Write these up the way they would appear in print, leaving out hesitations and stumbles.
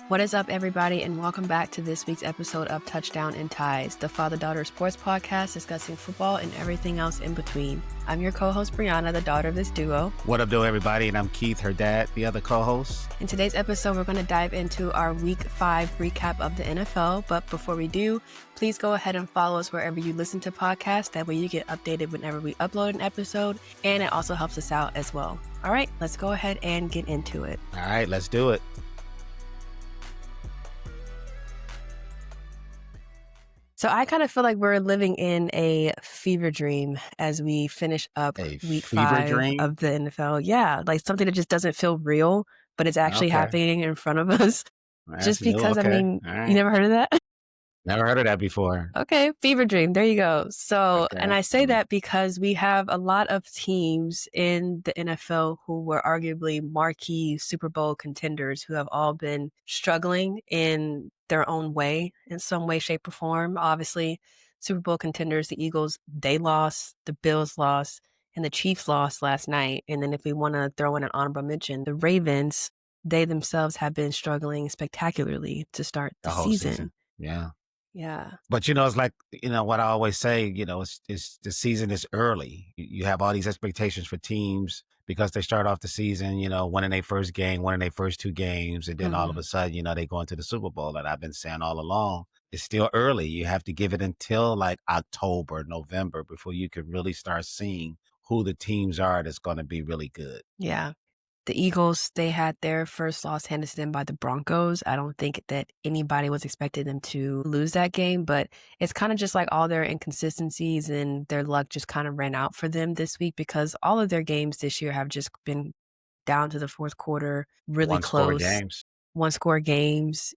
What is up, everybody, and welcome back to this week's episode of Touchdown and Ties, the father-daughter sports podcast discussing football and everything else in between. I'm your co-host, Brianna, the daughter of this duo. What up, everybody? And I'm Keith, her dad, the other co-host. In today's episode, we're going to dive into our Week 5 recap of the NFL. But before we do, please go ahead and follow us wherever you listen to podcasts. That way you get updated whenever we upload an episode, and it also helps us out as well. All right, let's go ahead and get into it. All right, let's do it. So I kind of feel like we're living in a fever dream as we finish up Week 5 of the NFL. Yeah, like something that just doesn't feel real, but it's actually happening in front of us. That's just because, new. Okay. I mean, right. You never heard of that? Never heard of that before. Okay, fever dream. There you go. So, and I say that because we have a lot of teams in the NFL who were arguably marquee Super Bowl contenders who have all been struggling in their own way, in some way, shape, or form. Obviously, Super Bowl contenders, the Eagles, they lost, the Bills lost, and the Chiefs lost last night. And then if we want to throw in an honorable mention, the Ravens, they themselves have been struggling spectacularly to start the whole season. Yeah. Yeah. But, it's like, what I always say, it's the season is early. You have all these expectations for teams because they start off the season, winning their first game, winning their first 2 games. And then all of a sudden, they go into the Super Bowl. And I've been saying all along, it's still early. You have to give it until like October, November before you can really start seeing who the teams are that's going to be really good. Yeah. The Eagles, they had their first loss handed to them by the Broncos. I don't think that anybody was expecting them to lose that game, but it's kind of just like all their inconsistencies and their luck just kind of ran out for them this week because all of their games this year have just been down to the fourth quarter, really close. One-score games,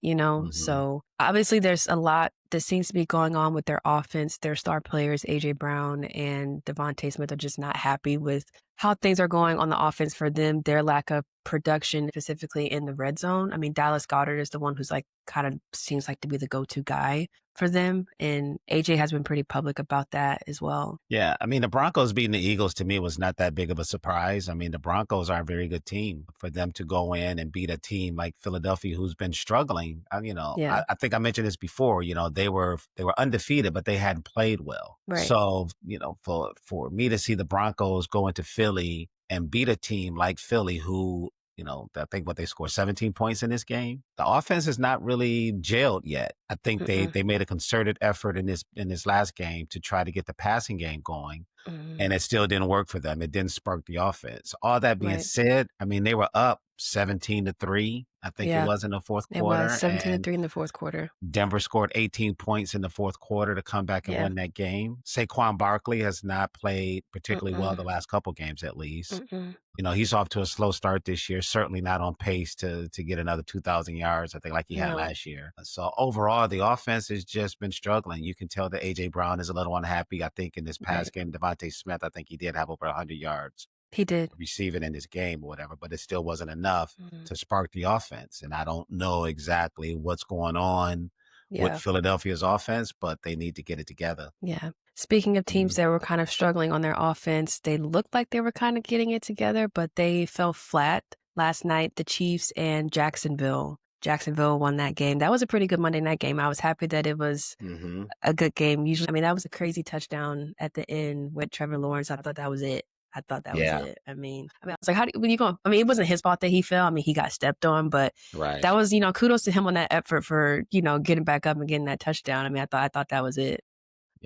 So obviously there's a lot that seems to be going on with their offense. Their star players, A.J. Brown and Devontae Smith, are just not happy with how things are going on the offense for them, their lack of production, specifically in the red zone. I mean, Dallas Goedert is the one who's like kind of seems like to be the go-to guy for them. And AJ has been pretty public about that as well. Yeah. I mean, the Broncos beating the Eagles to me was not that big of a surprise. I mean, the Broncos are a very good team. For them to go in and beat a team like Philadelphia, who's been struggling, I think I mentioned this before, they were undefeated, but they hadn't played well. Right. So, for me to see the Broncos go into Philly and beat a team like Philly who, I think they scored 17 points in this game. The offense is not really gelled yet. I think they made a concerted effort in this last game to try to get the passing game going, and it still didn't work for them. It didn't spark the offense. All that being said, I mean, they were up 17-3. I think it was in the fourth quarter. It was 17-3 in the fourth quarter. Denver scored 18 points in the fourth quarter to come back and win that game. Saquon Barkley has not played particularly well the last couple games, at least. He's off to a slow start this year, certainly not on pace to get another 2,000 yards, I think, like he had last year. So overall, the offense has just been struggling. You can tell that A.J. Brown is a little unhappy. I think in this past game, Devontae Smith, I think he did have over 100 yards. He did receive it in this game or whatever, but it still wasn't enough to spark the offense. And I don't know exactly what's going on with Philadelphia's offense, but they need to get it together. Yeah. Speaking of teams that were kind of struggling on their offense, they looked like they were kind of getting it together, but they fell flat last night. The Chiefs and Jacksonville won that game. That was a pretty good Monday night game. I was happy that it was a good game. Usually, that was a crazy touchdown at the end with Trevor Lawrence. I thought that was it. Was it. I was like, when you going? It wasn't his fault that he fell. He got stepped on, but that was, kudos to him on that effort for, getting back up and getting that touchdown. I thought that was it.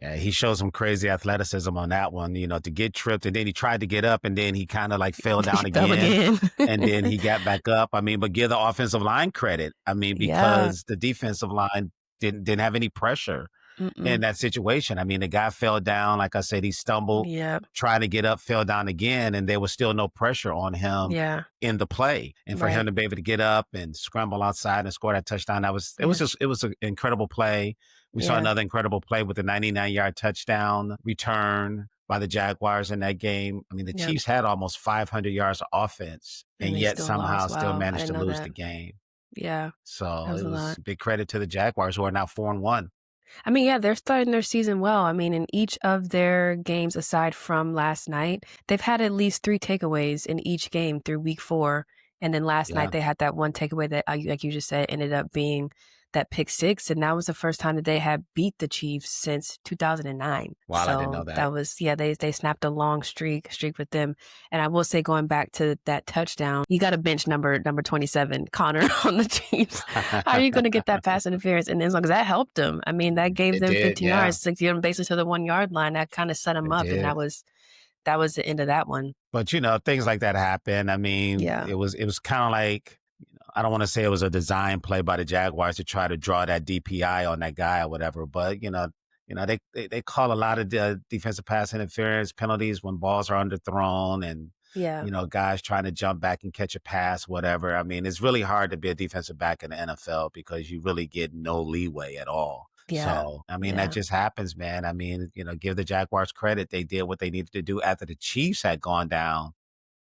Yeah, he showed some crazy athleticism on that one, to get tripped. And then he tried to get up and then he kind of like fell down again. And then he got back up. But give the offensive line credit. Because the defensive line didn't have any pressure in that situation. The guy fell down. Like I said, he stumbled, tried to get up, fell down again, and there was still no pressure on him in the play. And for him to be able to get up and scramble outside and score that touchdown, it was an incredible play. We saw another incredible play with a 99-yard touchdown return by the Jaguars in that game. The Chiefs had almost 500 yards of offense, and yet somehow still managed to lose the game. Yeah. So it was a big credit to the Jaguars, who are now 4-1. They're starting their season well. In each of their games, aside from last night, they've had at least 3 takeaways in each game through week 4. And then last Yeah. night they had that one takeaway that, like you just said, ended up being that pick six, and that was the first time that they had beat the Chiefs since 2009. Wow, I didn't know So that. that was, yeah, they snapped a long streak with them. And I will say, going back to that touchdown, you got to bench number 27, Connor, on the Chiefs. How are you going to get that pass interference? And as long as that helped them, I mean, that gave It them did, 15 yeah. yards, like, you know, basically to the 1 yard line. That kind of set them It up, and did. that was the end of that one. But, things like that happen. I mean, Yeah. it was kinda like, I don't wanna say it was a design play by the Jaguars to try to draw that DPI on that guy or whatever, but, they call a lot of defensive pass interference penalties when balls are underthrown and, Yeah. guys trying to jump back and catch a pass, whatever. I mean, it's really hard to be a defensive back in the NFL because you really get no leeway at all. Yeah. So, I mean, that Yeah. just happens, man. I mean, give the Jaguars credit. They did what they needed to do after the Chiefs had gone down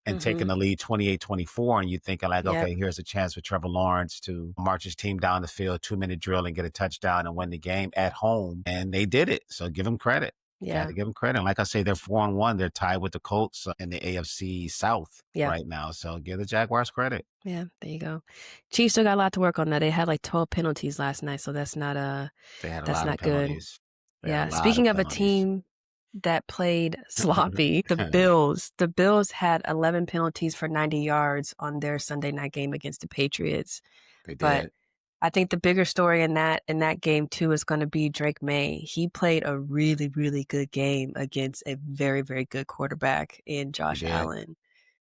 and taken Mhm. the lead 28-24, and you're thinking like, Yep. okay, here's a chance for Trevor Lawrence to march his team down the field, 2-minute drill and get a touchdown and win the game at home. And they did it. So give them credit. Got Yeah. to give them credit. And like I say, they're 4-1. They're tied with the Colts in the AFC South Yeah. right now. So give the Jaguars credit. Yeah, there you go. Chiefs still got a lot to work on. That they had like 12 penalties last night, so They had a that's lot of not good. penalties. They had a Yeah. lot of Speaking of a penalties. team that played sloppy, the Bills. The Bills had 11 penalties for 90 yards on their Sunday night game against the Patriots. They But did. I think the bigger story in that game too is going to be Drake May. He played a really, really good game against a very, very good quarterback in He Josh did. Allen.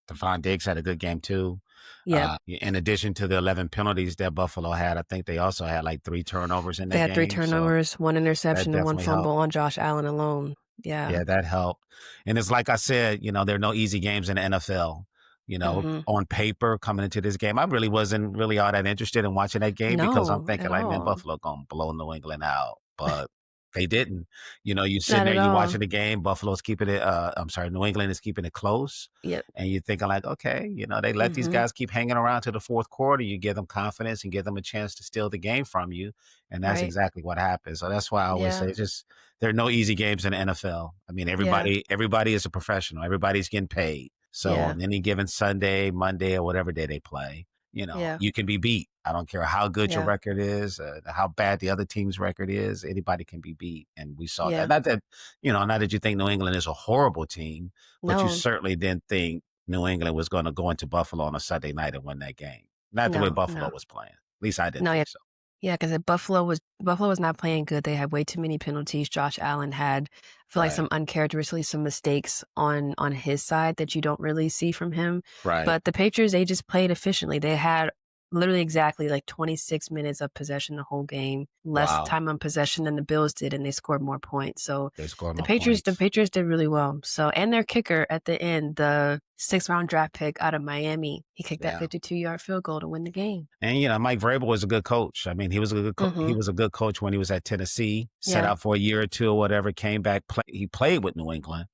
Stephon Diggs had a good game too. Yep. In addition to the 11 penalties that Buffalo had, I think they also had like 3 turnovers in They that had 3 game. So turnovers, 1 that interception, and 1 definitely fumble helped. on Josh Allen alone. Yeah. Yeah, that helped. And it's like I said, there are no easy games in the NFL. Mhm. On paper coming into this game, I really wasn't really all that interested in watching that game because I'm No, thinking at like, man, all. Buffalo gonna blow New England out. But they didn't. You sitting Not there, at you all. watching the game, Buffalo's keeping it I'm sorry, New England is keeping it close. Yep. And you're thinking like, okay, they let these Mhm. guys keep hanging around to the fourth quarter. You give them confidence and give them a chance to steal the game from you. And that's Right. exactly what happened. So that's why I always say Yeah. it's just there are no easy games in the NFL. I mean, Yeah. everybody is a professional. Everybody's getting paid. So Yeah. on any given Sunday, Monday, or whatever day they play, Yeah. you can be beat. I don't care how good your Yeah. record is, how bad the other team's record is. Anybody can be beat, and we saw that. Yeah. Not that you think New England is a horrible team, but you No. certainly didn't think New England was going to go into Buffalo on a Sunday night and win that game. Not the way No. Buffalo No. was playing. At least I didn't No, yeah. think so. Yeah, 'cause Buffalo was not playing good. They had way too many penalties. Josh Allen had, I feel like, Right. some uncharacteristically some mistakes on his side that you don't really see from him. Right. But the Patriots, they just played efficiently. They had literally exactly like 26 minutes of possession the whole game, less Wow. time on possession than the Bills did, and they scored more points. So They scored the more Patriots, the points. Patriots did really well. So, and their kicker at the end, the 6th-round draft pick out of Miami, he kicked that Yeah. 52-yard field goal to win the game. And Mike Vrabel was a good coach. I mean, he was a good he Mhm. was a good coach when he was at Tennessee. Set Yeah. out for a year or two or whatever. Came back. He played with New England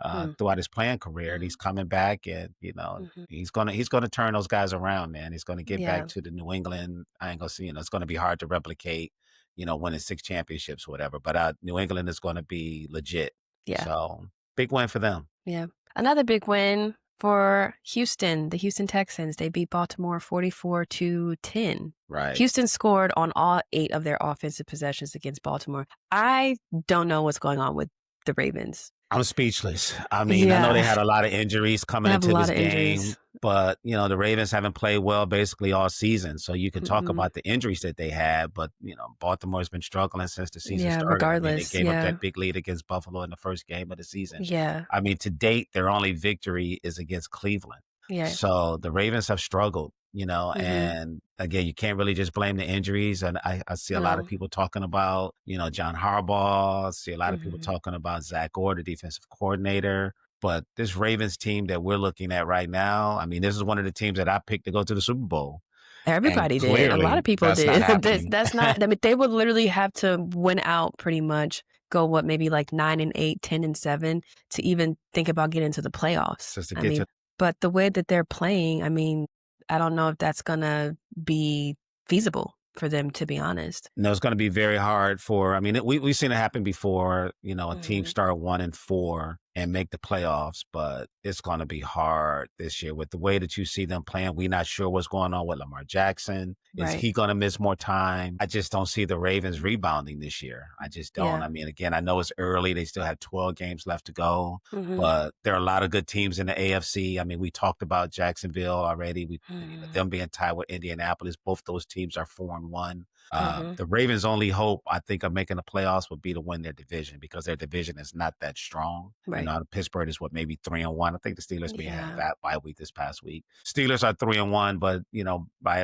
Mm. throughout his playing career, and he's Mhm. coming back, and Mhm. he's gonna turn those guys around, man. He's gonna get back Yeah. to the New England. I ain't gonna see. It's gonna be hard to replicate. Winning 6 championships, whatever. But New England is gonna be legit. Yeah. So big win for them. Yeah. Another big win for Houston, the Houston Texans. They beat Baltimore 44-10. Right. Houston scored on all 8 of their offensive possessions against Baltimore. I don't know what's going on with the Ravens. I'm speechless. I mean, I know they Yeah. had a lot of injuries They coming have a into lot this of injuries. game, but the Ravens haven't played well basically all season. So you can talk Mm-mm. about the injuries that they had, but Baltimore's been struggling since the season Yeah, started. I mean, they regardless. gave up Yeah. that big lead against Buffalo in the first game of the season. Yeah. I mean, to date, their only victory is against Cleveland. Yeah. So the Ravens have struggled, Mhm. and again, you can't really just blame the injuries. And I see a lot of No. people talking about, John Harbaugh. I see a lot of people Mhm. talking about Zach Orr, the defensive coordinator. But this Ravens team that we're looking at right now, I mean, this is one of the teams that I picked to go to the Super Bowl. And Everybody did. A lot clearly of people that's not did. happening. That's not, I mean, they would literally have to win out pretty much, go maybe like 9-8, 10-7 to even think about getting into the playoffs. Just to I get mean, to but the way that they're playing, I mean, I don't know if that's gonna be feasible for them, to be honest. No, it's going to be very hard for. I mean, we've seen it happen before. A team Mhm. start 1-4 and make the playoffs, but it's going to be hard this year with the way that you see them playing. We're not sure what's going on with Lamar Jackson. Is Right. he going to miss more time? I just don't see the Ravens rebounding this year. I just don't. Yeah. I mean, again, I know it's early. They still have 12 games left to go, Mhm. but there are a lot of good teams in the AFC. I mean, we talked about Jacksonville already. Mhm. Them being tied with Indianapolis. Both those teams are 4-1. Mhm. The Ravens' only hope, I think, of making the playoffs would be to win their division because their division is not that strong. You Right. know, Pittsburgh is maybe 3-1. I think the Steelers may have Yeah. that bye week this past week. Steelers are 3-1, but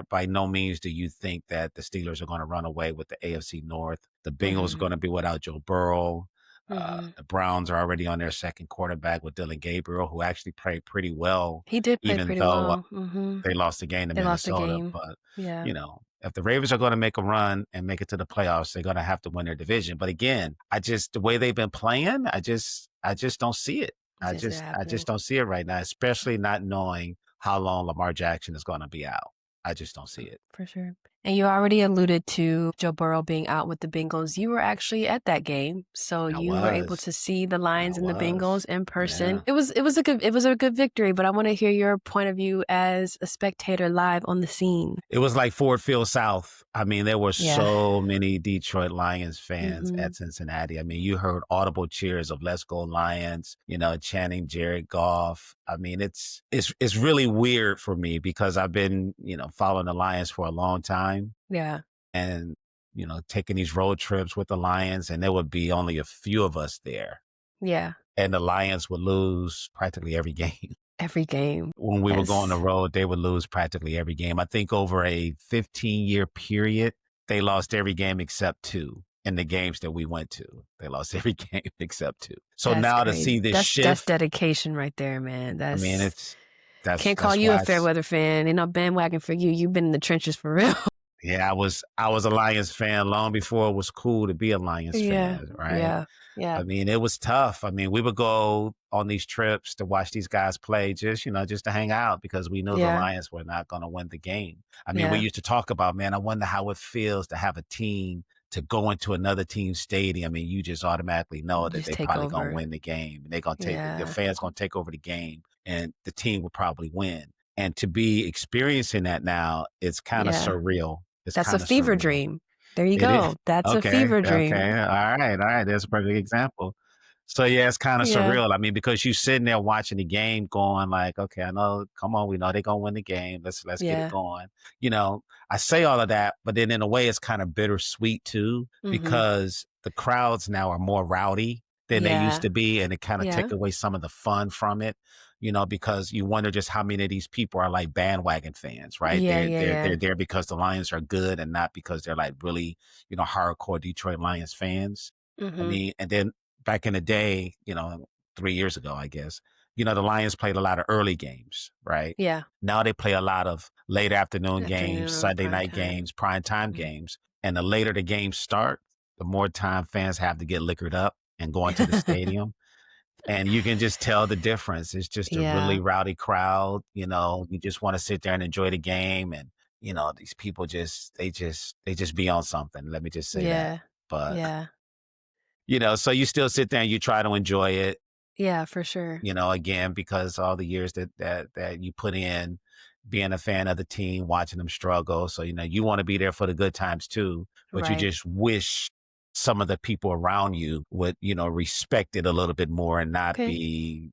by no means do you think that the Steelers are going to run away with the AFC North. The Bengals are Mhm. going to be without Joe Burrow. Mhm. The Browns are already on their second quarterback with Dylan Gabriel, who actually played pretty well, He did play even pretty though well. Mhm. they lost the game to They lost the Minnesota. game. But, Yeah. if the Ravens are going to make a run and make it to the playoffs, they're going to have to win their division. But again, the way they've been playing, I just don't see it. It's just it I happening. just don't see it right now, especially not knowing how long Lamar Jackson is going to be out. I just don't see it. For sure. And you already alluded to Joe Burrow being out with the Bengals. You were actually at that game, so I you were able was. to see the I Lions and the Bengals was. in person. Yeah. It was a good victory, but I want to hear your point of view as a spectator live on the scene. It was like Ford Field South. I mean, there were Yeah. so many Detroit Lions fans Mhm. at Cincinnati. I mean, you heard audible cheers of "Let's go Lions," chanting Jared Goff. I mean, it's really weird for me because I've been, following the Lions for a long time Yeah. and, taking these road trips with the Lions, and there would be only a few of us there, Yeah. and the Lions would lose practically every game. Every game. When we would go on the Yes. road, they would lose practically every game. I think over a 15-year period, they lost every game except two in the games that we went to. They lost every game except two. So That's now to crazy. see this That's shift, dedication right there, man. I mean, That's can't call that's you a why fair it's weather fan. Ain't no bandwagon for you. You've been in the trenches for real. yeah, I was a Lions fan long before it was cool to be a Lions Yeah. fan, right? Yeah. Yeah. I mean, it was tough. I mean, we would go on these trips to watch these guys play just to hang out because we knew the Yeah. Lions were not going to win the game. I mean, we Yeah. used to talk about, man, I wonder how it feels to have a team to go into another team's stadium and you just automatically know that Just they take probably going to over. win the game. And they're going to the Yeah. fans going to take over the game and the team will probably win. And to be experiencing that now, it's kind of Yeah. surreal. It's That's a kind of fever surreal. dream. There you It is. go. That's a Okay, fever okay. dream. All right. There's a perfect example. So, yeah, it's kinda Yeah. surreal. I mean, because you sitting there watching the game going like, "Okay, I know come on, we know they're gonna win the game. Let's get it Yeah. going." You know, I say all of that, but then in a way it's kinda bittersweet too, Mhm. because the crowds now are more rowdy than they used Yeah. to be, and it kinda Yeah. take away some of the fun from it, because you wonder just how many of these people are like bandwagon fans, right? Yeah, They're yeah, they're yeah. they're there because the Lions are good and not because they're like really, hardcore Detroit Lions fans. I Mhm. mean, and then back in the day, 3 years ago, I guess, the Lions played a lot of early games, right? Yeah. Now they play a lot of late afternoon games, Afternoon, Sunday prime night time. games, prime time Mhm. games. And the later the games start, the more time fans have to get liquored up and go into the stadium. And you can just tell the difference. It's just a really Yeah. rowdy crowd. You just want to sit there and enjoy the game. And, these people they just be on something. Let me just say that. Yeah. But, Yeah. so you still sit there and you try to enjoy it, Yeah, for sure. again, because all the years that you put in being a fan of the team, watching them struggle. So, you want to be there for the good times too, but you Right. just wish some of the people around you would, respect it a little bit more and not Okay. be,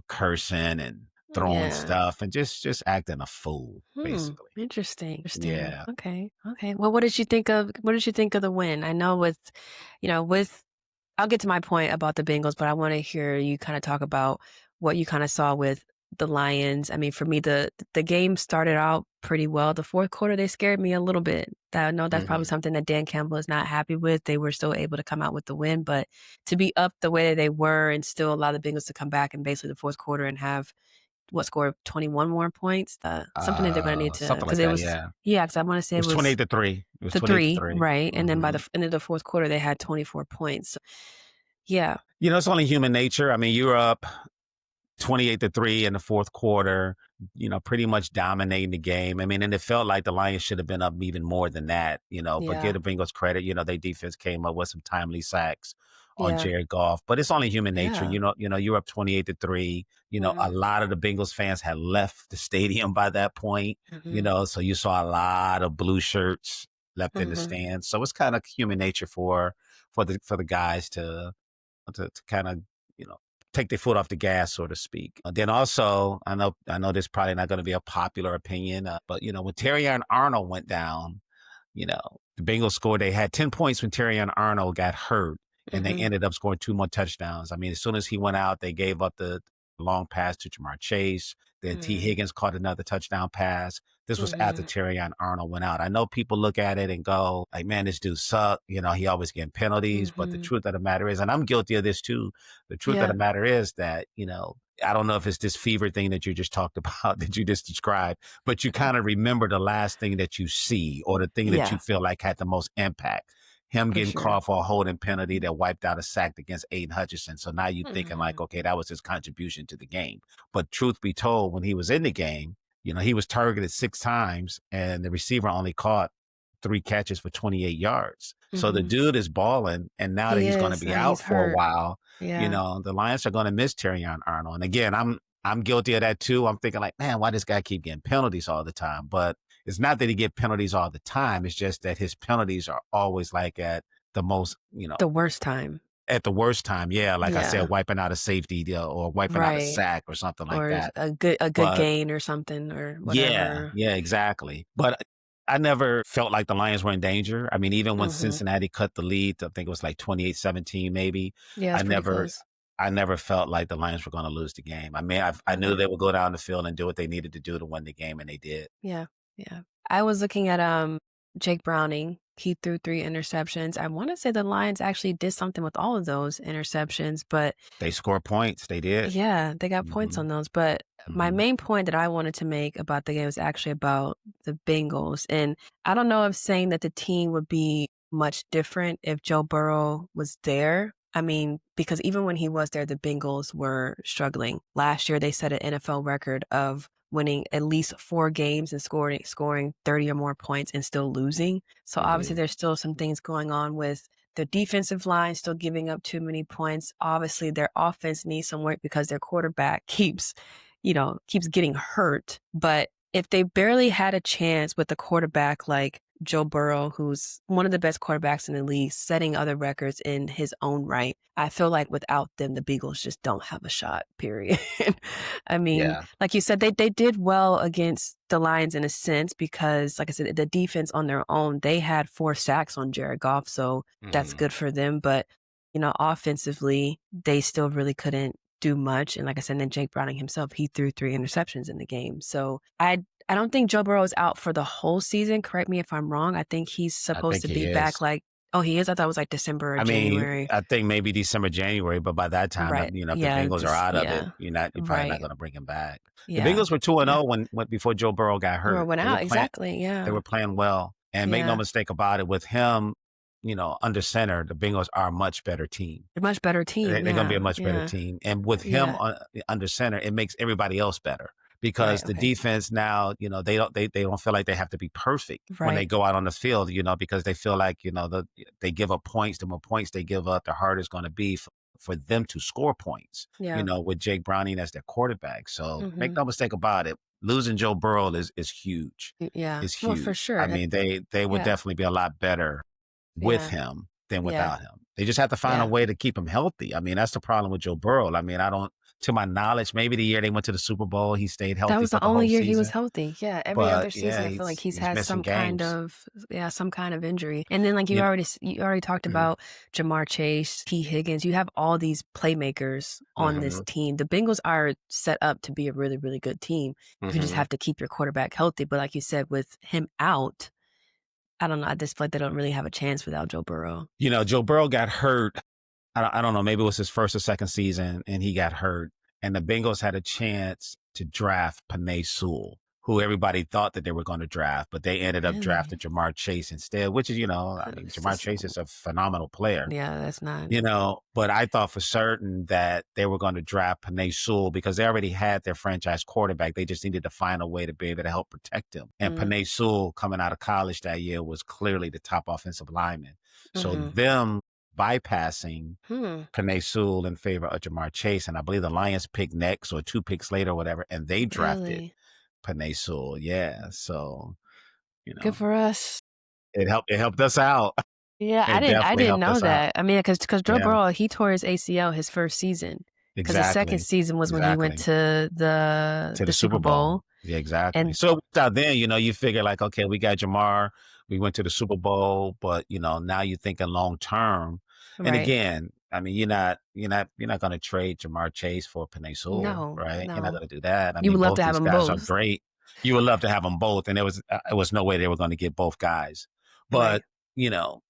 cursing and throwing Yeah. stuff and just acting a fool, basically. Interesting. Interesting. Yeah. Okay. Okay. Well, what did you think of the win? I know with I'll get to my point about the Bengals, but I want to hear you kind of talk about what you kind of saw with the Lions. I mean, for me, the game started out pretty well. The fourth quarter, they scared me a little bit. I know that's probably Hmm. something that Dan Campbell is not happy with. They were still able to come out with the win, but to be up the way that they were and still allow the Bengals to come back in basically the fourth quarter and have what score 21 more points, something that they're going to need to Something because like it that. was Yeah. yeah, because I want to say It it was was 28-3. It was the 28 to three, 3. right? And then by Hmm. the end of the fourth quarter, they had 24 points. So, yeah. It's only human nature. I mean, you're up. 28-3 in the fourth quarter, pretty much dominating the game. I mean, and it felt like the Lions should have been up even more than that, but give Yeah. the Bengals credit, their defense came up with some timely sacks on Yeah. Jared Goff, but it's only human nature. Yeah. You're up 28-3. A Mhm. lot of the Bengals fans had left the stadium by that point, Mhm. so you saw a lot of blue shirts left in the Mhm. stands. So it's kind of human nature for the guys to kind of, you know, take their foot off the gas, so to speak. Then also, I know this is probably not going to be a popular opinion, but when Terrion Arnold went down, the Bengals scored. They had 10 points when Terrion Arnold got hurt, and they Mhm. ended up scoring 2 more touchdowns. I mean, as soon as he went out, they gave up the long pass to Jamar Chase. Then T. Mhm. Higgins caught another touchdown pass. This was after Mhm. Terrion Arnold went out. I know people look at it and go, like, man, this dude sucked. He always getting penalties. But the Mhm. truth of the matter is, and I'm guilty of this too, the truth of Yeah. the matter is that, I don't know if it's this fever thing that you just talked about, that you just described, but you Mhm. kind of remember the last thing that you see or the thing that you Yeah, feel like had the most impact. Him for getting sure. called for a holding penalty that wiped out a sack against Aiden Hutchinson. So now you're thinking like, Mhm. okay, that was his contribution to the game. But truth be told, when he was in the game, he was targeted 6 times and the receiver only caught 3 catches for 28 yards. So the Mhm. dude is balling. And now that He he's going to is, be and out he's for a hurt. while, Yeah. the Lions are going to miss Terrion Arnold. And again, I'm guilty of that too. I'm thinking like, man, why this guy keep getting penalties all the time? But it's not that he get penalties all the time. It's just that his penalties are always like at the most, The worst time. at the worst time. Yeah, like I said, Yeah. wiping out a safety deal or wiping out a Right. sack or something like Or that. a good But gain or something or yeah, whatever. yeah, exactly. But I never felt like the Lions were in danger. I mean, even when Mhm. Cincinnati cut the lead, I think it was like 28-17 maybe. Yeah, I it's pretty never close. I never felt like the Lions were going to lose the game. I mean, I knew Okay. they would go down the field and do what they needed to do to win the game, and they did. Yeah. Yeah. I was looking at, Jake Browning. He threw 3 interceptions. I wanna say the Lions actually did something with all of those interceptions, but They score points. They did. yeah, they got points Hmm. on those, but my Hmm. main point that I wanted to make about the game was actually about the Bengals, and I don't know if saying that the team would be much different if Joe Burrow was there. I mean, because even when he was there, the Bengals were struggling. Last year, they set an NFL record of winning at least 4 games and scoring 30 or more points and still losing. So They obviously, did. there's still some things going on with the defensive line still giving up too many points. Obviously, their offense needs some work because their quarterback keeps getting hurt. But if they barely had a chance with a quarterback like Joe Burrow, who's one of the best quarterbacks in the league, setting other records in his own right, I feel like without them, the Beagles just don't have a shot, period. I mean, Yeah. like you said, they did well against the Lions in a sense because, like I said, the defense on their own, they had 4 sacks on Jared Goff, so that's Hmm. good for them. But, offensively, they still really couldn't do much. And like I said, then Jake Browning himself, he threw 3 interceptions in the game. So I don't think Joe Burrow is out for the whole season. Correct me if I'm wrong. I think he's I supposed think to he be back is. like, oh, he is? I thought it was like December or I mean, January. I think maybe December, January, but by that time, Right. if the Yeah. Bengals are Just, out of it, yeah. you're probably not Right. going to bring him back. The Yeah. Bengals were 2 and Yeah. 0 when before Joe Burrow got Or hurt. went out. Exactly. They Yeah. were playing well, and make no Yeah. mistake about it, with him, under center, the Bengals are a much better team. A much better They're team. going to be a Yeah. much better Yeah. team, and with him Yeah. under center, it makes everybody else better Right. because the Okay. defense now, they don't feel like they have to be perfect when they Right. go out on the field, because they feel like they give up points. The more points they give up, the harder it's going to be for them to score points. Yeah. With Jake Browning as their quarterback. So make Mhm. no mistake about it, losing Joe Burrow is huge. Yeah. Is Well, for huge. sure. I mean, they would Yeah. definitely be a lot better with Yeah. him than Yeah. without him. They just have to find a Yeah. way to keep him healthy. I mean, that's the problem with Joe Burrow. I mean, to my knowledge, maybe the year they went to the Super Bowl, he stayed That healthy was for the the only whole year he was season. healthy. Yeah, every But other season, yeah, I feel like he's he's had missing games. some kind of injury. And then, like You, you already talked about Jamar Chase, T. Higgins. You have all these playmakers on this hmm team. The Bengals are set up to be a really, really good team. You just hmm have to keep your quarterback healthy. But like you said, with him out, I don't know. I just feel like they don't really have a chance without Joe Burrow. Joe Burrow got hurt. I don't know. Maybe it was his first or second season, and he got hurt. And the Bengals had a chance to draft Panay Sewell. who everybody thought that they were going to draft, but they ended up drafting Really? Jamar Chase instead, which is, It's Jamar just, Chase is a phenomenal player. yeah, that's not. But I thought for certain that they were going to draft Penei Sewell because they already had their franchise quarterback. They just needed to find a way to be able to help protect him. And Penei Sewell, coming out of college that year, was clearly the top offensive lineman. So them bypassing Penei Sewell in favor of Jamar Chase, and I believe the Lions picked next or 2 picks later or whatever, and they drafted Penei Sewell. Yeah, so Good for us. it helped us out. Yeah, I It didn't definitely helped know us out. that. I mean, because Joe Yeah. Burrow, he tore his ACL his first season. Because the second Exactly. season was when he went to the Super Super Bowl. Yeah, exactly. And So out then, you figure like, okay, we got Jamar, we went to the Super Bowl, but now you're thinking long term. And right. again, I mean, you're not going to trade Jamar Chase for Penei Sewell, No, right? You're not no. going to do that. I You mean, would love both to have these them guys are both. great. You would love to have them both, and it was no way they were going to get both guys. But Right.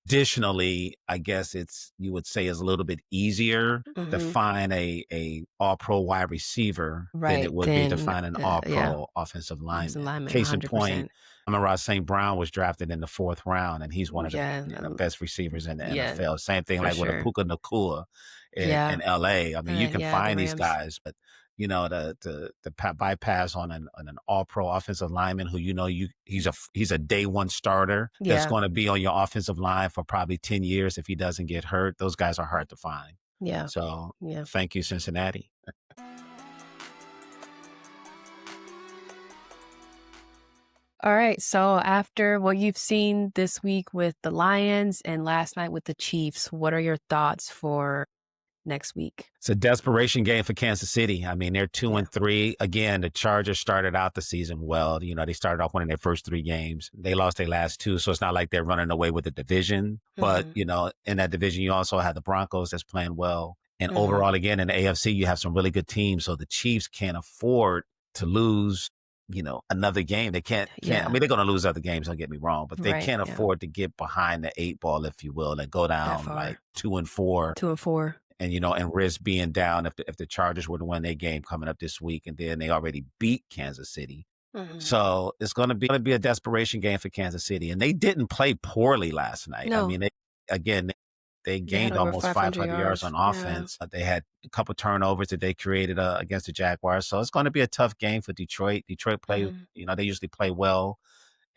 Additionally, I guess you would say is a little bit easier to find a all pro wide receiver than it Right. would be to Then, find an all yeah, pro offensive offensive lineman. lineman, Case in point, 100%. Amon-Ra St. Brown was drafted in the 4th round, and he's one of the Yeah, best receivers in the yeah, NFL. Same thing for like with a sure. Puka Nacua Yeah. in LA. I mean, you can Yeah, the find these Rams. guys, but the bypass on an all pro offensive lineman who he's a day one starter that's Yeah. going to be on your offensive line for probably 10 years if he doesn't get hurt. Those guys are hard to find. Yeah. So Yeah. thank you, Cincinnati. All right. So after what you've seen this week with the Lions and last night with the Chiefs, what are your thoughts for next week? It's a desperation game for Kansas City. I mean, they're 2-3. Again, the Chargers started out the season well. They started off winning their first 3 games. They lost their last 2, so it's not like they're running away with the division. But, in that division, you also have the Broncos that's playing well. And overall, again, in the AFC, you have some really good teams. So the Chiefs can't afford to lose, another game. They can't. I mean, they're going to lose other games, don't get me wrong, but they can't afford to get behind the 8 ball, if you will, and go down like 2-4. 2-4. And risk being down if the Chargers were to win their game coming up this week, and then they already beat Kansas City. So it's going to be a desperation game for Kansas City, and they didn't play poorly last night. No. I mean, they gained over almost 500 yards on Yeah. offense. They had a couple turnovers that they created against the Jaguars, so it's going to be a tough game for Detroit. Detroit play, they usually play well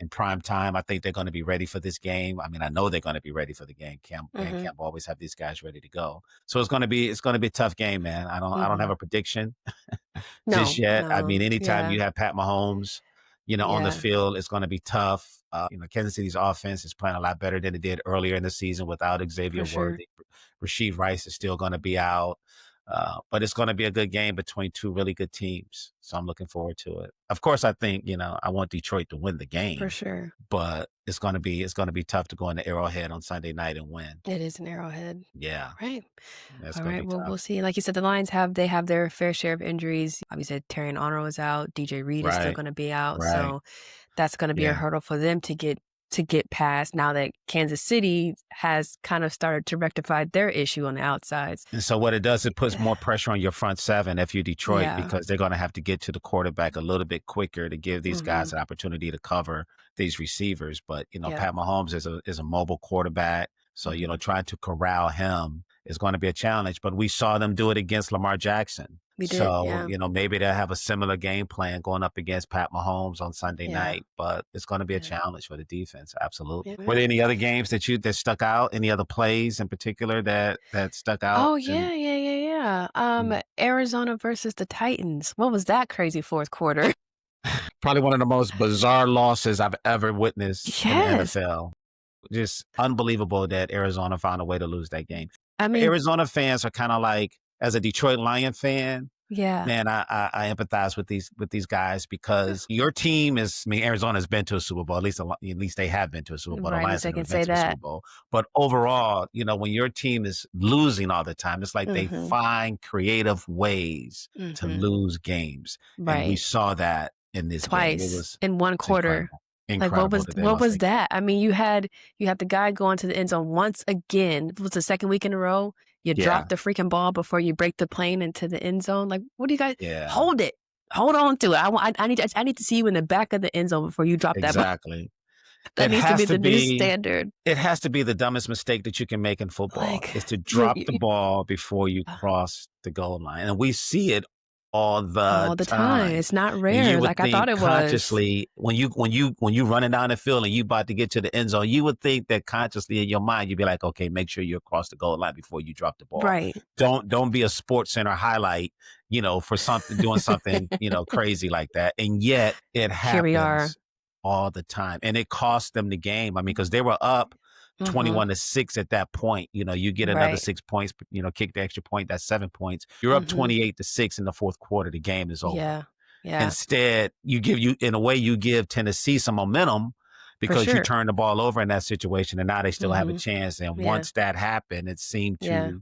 in prime time. I think they're going to be ready for this game. I mean, I know they're going to be ready for the game. Dan Campbell always have these guys ready to go. So it's going to be a tough game, man. I don't have a prediction just yet. I mean, anytime you have Pat Mahomes, on the field, it's going to be tough. Kansas City's offense is playing a lot better than it did earlier in the season without Xavier Worthy. Rasheed Rice is still going to be out. But it's going to be a good game between 2 really good teams. So I'm looking forward to it. Of course, I think, I want Detroit to win the game. For sure. But it's going to be tough to go into Arrowhead on Sunday night and win. It is an Arrowhead. Yeah. Right. That's All going to right. be Well, tough. we'll see. Like you said, the Lions have their fair share of injuries. Obviously, Terrion Honor is out. DJ Reed is still going to be out. Right. So that's going to be a hurdle for them to get past now that Kansas City has kind of started to rectify their issue on the outsides. And so what it does, it puts more pressure on your front 7 if you're Detroit, because they're going to have to get to the quarterback a little bit quicker to give these guys an opportunity to cover these receivers. But, Pat Mahomes is a mobile quarterback. So, trying to corral him is going to be a challenge. But we saw them do it against Lamar Jackson. We did, so, maybe they'll have a similar game plan going up against Pat Mahomes on Sunday night. But it's going to be a challenge for the defense. Absolutely. Were there any other games that stuck out? Any other plays in particular that stuck out? Oh, yeah. Arizona versus the Titans. What was that crazy fourth quarter? Probably one of the most bizarre losses I've ever witnessed in the NFL. Just unbelievable that Arizona found a way to lose that game. I mean, Arizona fans are kind of like, as a Detroit Lion fan, yeah, man, I empathize with these guys because your team Arizona's been to a Super Bowl. At least they have been to a Super Bowl. Right, the Lions so I have can never been say to a Super that. Bowl. But overall, when your team is losing all the time, it's like they find creative ways to lose games. Right. And we saw that in this twice game. It was in one quarter. Incredible. Like what was that? I mean, you had the guy going to the end zone once again. It was the second week in a row. You drop the freaking ball before you break the plane into the end zone. Like, what do you guys hold it? hold on to it. I need to see you in the back of the end zone before you drop that ball. Exactly. That It needs to has be to the new be standard. it has to be the dumbest mistake that you can make in football, Like, is to you drop the ball before you cross the goal line, and we see it all the all the time. time. It's not And you rare would like I thought think it was. consciously, when you running down the field and you about to get to the end zone, you would think that consciously in your mind, you'd be like, okay, make sure you across the goal line before you drop the ball. Right. Don't be a Sports Center highlight, for something, doing something, crazy like that. And yet it Here we are. happens all the time. And it cost them the game. I mean, because they were up 21-6 at that point. You get another Right. 6 points, kick the extra point, that's 7 points. You're up 28-6 in the fourth quarter. The game is over. Yeah. Yeah. Instead, you give Tennessee some momentum For because you sure. turn the ball over in that situation, and now they still have a chance. And Yeah. once that happened, it seemed Yeah.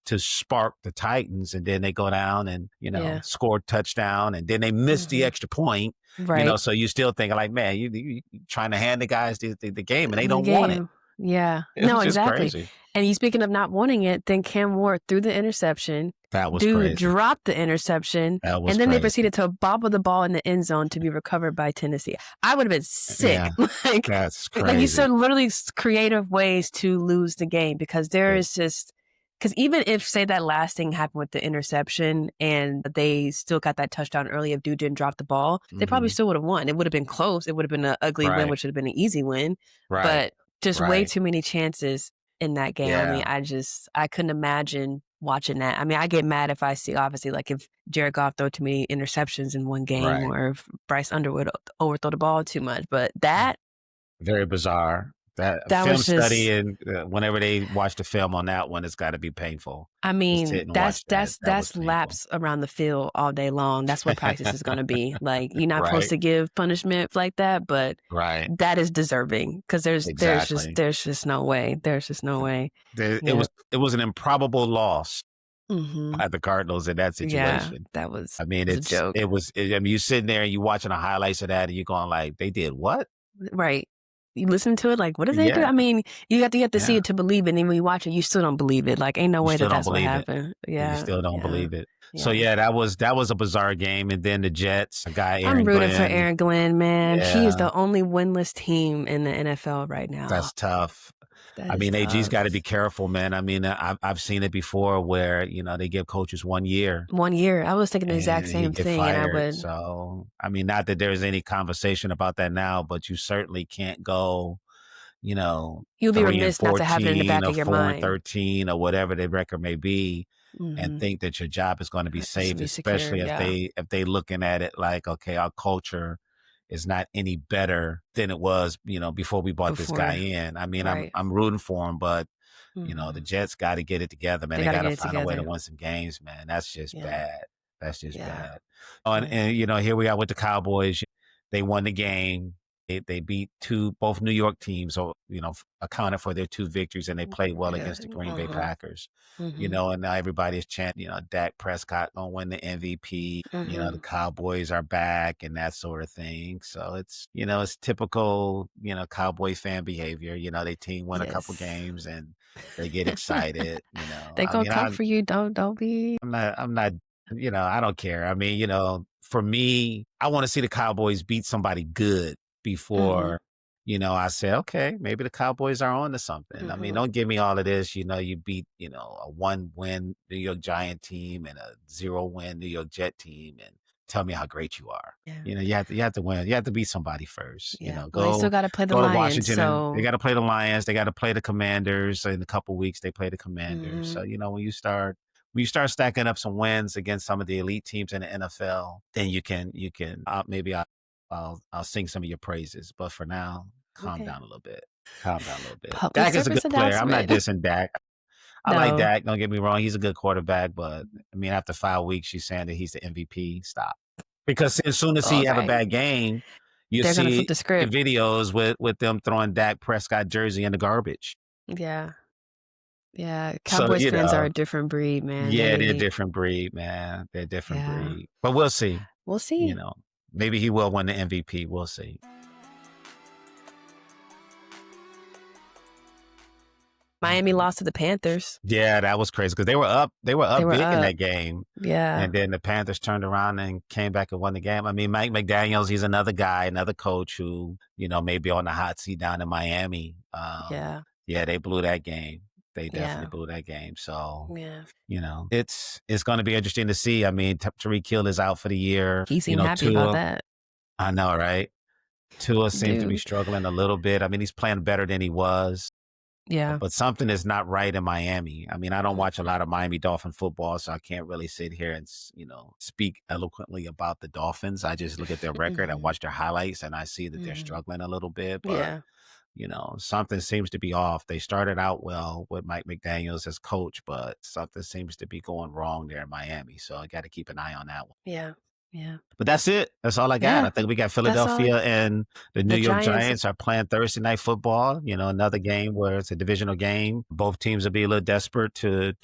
to spark the Titans, and then they go down and Yeah. score a touchdown, and then they miss the extra point. Right. So you still thinking like, man, you trying to hand the guys the game, and they The don't want it. game. Yeah. It No, was just exactly. crazy. And you speaking of not wanting it, then Cam Ward threw the interception. That was Dude crazy. dropped the interception. That was and then crazy. they proceeded to bobble the ball in the end zone to be recovered by Tennessee. I would have been sick. Yeah, that's crazy. Like you said, literally creative ways to lose the game, because there is just, because even if, say, that last thing happened with the interception and they still got that touchdown early, if dude didn't drop the ball, they probably still would have won. It would have been close. It would have been an ugly win, which would have been an easy win. Right. But just way too many chances in that game. Yeah. I mean, I couldn't imagine watching that. I mean, I get mad if I see, obviously, like if Jared Goff throw too many interceptions in one game, or if Bryce Underwood overthrow the ball too much. But that, very bizarre. That film was just, study, and whenever they watch the film on that one, it's got to be painful. I mean, that's laps around the field all day long. That's what practice is going to be. Like, you're not supposed to give punishment like that, but that is deserving, because there's just no way. There's just no way. It was an improbable loss by the Cardinals in that situation. Yeah, that was. I mean, it's a joke. I mean, you sitting there and you watching the highlights of that, and you're going like, they did what? Right. You listen to it like, what did they do? I mean, you have to see it to believe it. And then when you watch it, you still don't believe it. Like, ain't no way that's what happened. Yeah. You still don't believe it. So that was a bizarre game. And then the Jets, I'm rooting for Aaron Glenn, man. Yeah. He is the only winless team in the NFL right now. That's tough. I mean, AG's got to be careful, man. I mean, I've seen it before where, they give coaches 1 year. 1 year. I was thinking the exact same thing. Fired. And I would. So, I mean, not that there's any conversation about that now, but you certainly can't go, you'll be remiss not to have it in the back of your mind. 4-13 or whatever the record may be, and think that your job is going to be safe, especially if they looking at it like, okay, our culture is not any better than it was, before we brought this guy in. I mean, I'm rooting for him, but the Jets got to get it together, man. They got to find a way to win some games, man. That's just bad. That's just bad. And here we are with the Cowboys. They won the game. They beat both New York teams, or accounted for their 2 victories, and they played well against the Green Bay Packers. And now everybody's chanting, Dak Prescott gonna win the MVP. The Cowboys are back and that sort of thing. So it's it's typical Cowboy fan behavior. They team win a couple games and they get excited. They gonna come for you. Don't be. I'm not. I don't care. I mean, for me, I want to see the Cowboys beat somebody good before, I say, okay, maybe the Cowboys are on to something. I mean, don't give me all of this. You beat, a 1-win New York Giant team and a 0-win New York Jet team, and tell me how great you are. Yeah. You have to win. You have to beat somebody first. Yeah. They still got to play the Lions. Washington. So they got to play the Lions. They got to play the Commanders. In a couple weeks, they play the Commanders. So when you start stacking up some wins against some of the elite teams in the NFL, then you can maybe I'll sing some of your praises. But for now, calm down a little bit. Dak is a good player. I'm not dissing Dak. I like Dak. Don't get me wrong. He's a good quarterback. But, I mean, after 5 weeks, you're saying that he's the MVP. Stop. Because as soon as he have a bad game, you see the videos with them throwing Dak Prescott jersey in the garbage. Yeah. Yeah, Cowboys fans are a different breed, man. Yeah, they're a different breed, man. They're a different breed. But we'll see. We'll see. Maybe he will win the MVP. We'll see. Miami lost to the Panthers. Yeah, that was crazy because they were up big in that game. Yeah. And then the Panthers turned around and came back and won the game. I mean, Mike McDaniels, he's another guy, another coach who, may be on the hot seat down in Miami. Yeah, they blew that game. They definitely blew that game. So, yeah. It's going to be interesting to see. I mean, Tyreek Hill is out for the year. He seemed happy about that. I know, right? Tua seems to be struggling a little bit. I mean, he's playing better than he was. Yeah. But something is not right in Miami. I mean, I don't watch a lot of Miami Dolphin football, so I can't really sit here and, speak eloquently about the Dolphins. I just look at their record and watch their highlights, and I see that they're struggling a little bit. But, something seems to be off. They started out well with Mike McDaniels as coach, but something seems to be going wrong there in Miami. So I got to keep an eye on that one. Yeah. Yeah. But that's it. That's all I got. I think we got Philadelphia and the New York Giants are playing Thursday night football. Another game where it's a divisional game. Both teams will be a little desperate to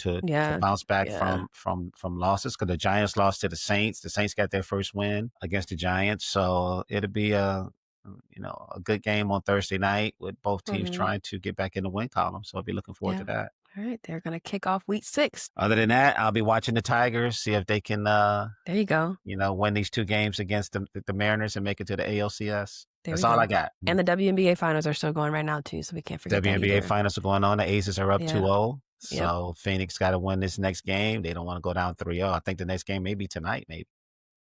bounce back from losses because the Giants lost to the Saints. The Saints got their first win against the Giants. So it'll be a good game on Thursday night with both teams trying to get back in the win column. So I'll be looking forward to that. All right. They're going to kick off week 6. Other than that, I'll be watching the Tigers, see if they can, there you go. Win these 2 games against the Mariners and make it to the ALCS. That's all I got. And the WNBA finals are still going right now, too, so we can't forget WNBA finals are going on. The Aces are up 2-0. So Yep. Phoenix got to win this next game. They don't want to go down 3-0. I think the next game may be tonight, maybe.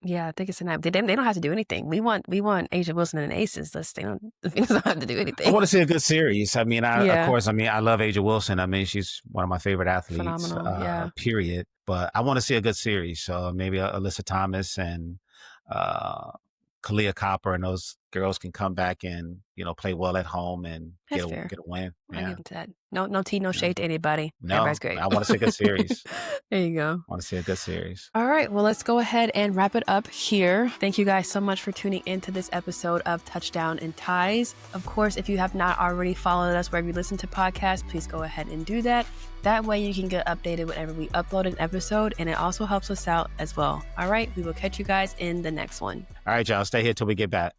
Yeah, I think it's tonight. They don't have to do anything. We want Asia Wilson and Aces. The Phoenix don't have to do anything. I want to see a good series. I mean, of course, I love Asia Wilson. I mean, she's one of my favorite athletes. Phenomenal, period. But I want to see a good series. So maybe Alyssa Thomas and Kalia Copper and those girls can come back and, play well at home and get a win. I get into that. No tea, no shade to anybody. No, everybody's great. I want to see a good series. There you go. I want to see a good series. All right. Well, let's go ahead and wrap it up here. Thank you guys so much for tuning into this episode of Touchdown and Ties. Of course, if you have not already followed us wherever you listen to podcasts, please go ahead and do that. That way you can get updated whenever we upload an episode, and it also helps us out as well. All right. We will catch you guys in the next one. All right, y'all. Stay here till we get back.